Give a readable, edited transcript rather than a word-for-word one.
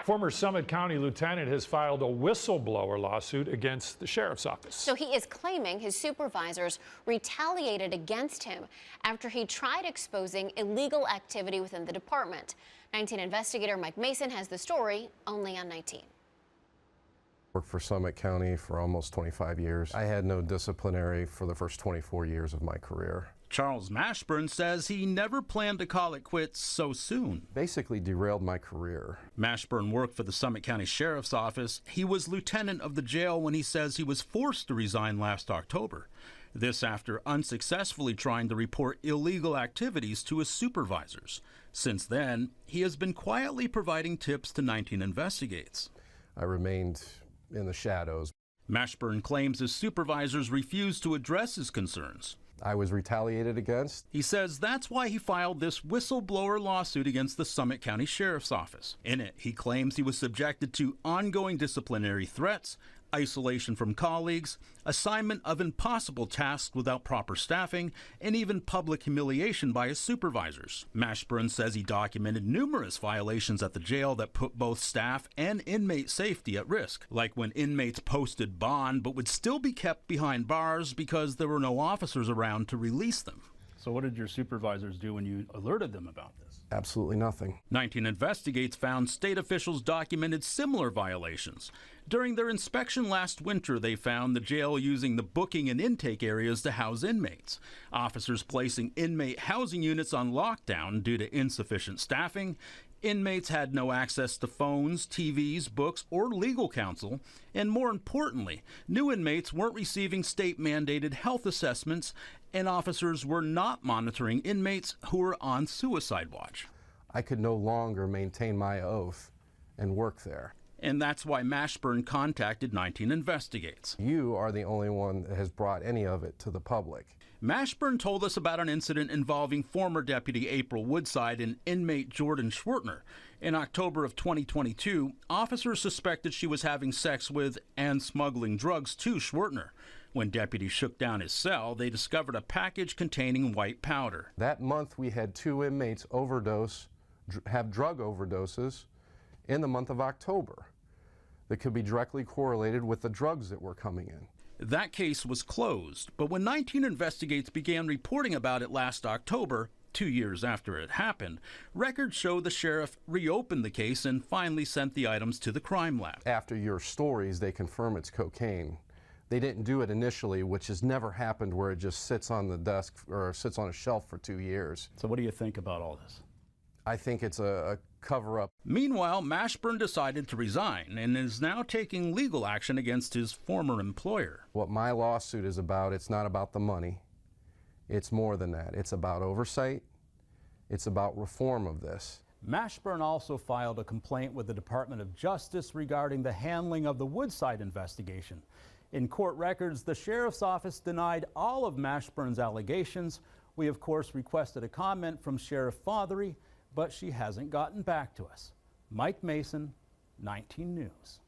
Former Summit County lieutenant has filed a whistleblower lawsuit against the sheriff's office. So he is claiming his supervisors retaliated against him after he tried exposing illegal activity within the department. 19 investigator Mike Mason has the story only on 19. Worked for Summit County for almost 25 years. I had no disciplinary for the first 24 years of my career. Charles Mashburn says he never planned to call it quits so soon. Basically derailed my career. Mashburn worked for the Summit County Sheriff's Office. He was lieutenant of the jail when he says he was forced to resign last October. This after unsuccessfully trying to report illegal activities to his supervisors. Since then, he has been quietly providing tips to 19 Investigates. I remained in the shadows. Mashburn claims his supervisors refused to address his concerns. I was retaliated against. He says that's why he filed this whistleblower lawsuit against the Summit County Sheriff's Office. In it, he claims he was subjected to ongoing disciplinary threats, isolation from colleagues, assignment of impossible tasks without proper staffing, and even public humiliation by his supervisors. Mashburn says he documented numerous violations at the jail that put both staff and inmate safety at risk, like when inmates posted bond but would still be kept behind bars because there were no officers around to release them. So what did your supervisors do when you alerted them about this? Absolutely nothing. 19 Investigates found state officials documented similar violations. During their inspection last winter, they found the jail using the booking and intake areas to house inmates, officers placing inmate housing units on lockdown due to insufficient staffing. Inmates had no access to phones, TVs, books, or legal counsel, and more importantly, new inmates weren't receiving state-mandated health assessments, and officers were not monitoring inmates who were on suicide watch. I could no longer maintain my oath and work there. And that's why Mashburn contacted 19 Investigates. You are the only one that has brought any of it to the public. Mashburn told us about an incident involving former Deputy April Woodside and inmate Jordan Schwertner. In October of 2022, officers suspected she was having sex with and smuggling drugs to Schwertner. When deputies shook down his cell, they discovered a package containing white powder. That month we had 2 inmates have drug overdoses in the month of October that could be directly correlated with the drugs that were coming in. That case was closed, but when 19 Investigates began reporting about it last October, 2 years after it happened, records show the sheriff reopened the case and finally sent the items to the crime lab. After your stories, they confirm it's cocaine. They didn't do it initially, which has never happened where it just sits on the desk or sits on a shelf for 2 years. So what do you think about all this? I think it's a cover-up. Meanwhile, Mashburn decided to resign and is now taking legal action against his former employer. What my lawsuit is about, it's not about the money. It's more than that. It's about oversight. It's about reform of this. Mashburn also filed a complaint with the Department of Justice regarding the handling of the Woodside investigation. In court records, the sheriff's office denied all of Mashburn's allegations. We, of course, requested a comment from Sheriff Fothery, but she hasn't gotten back to us. Mike Mason, 19 News.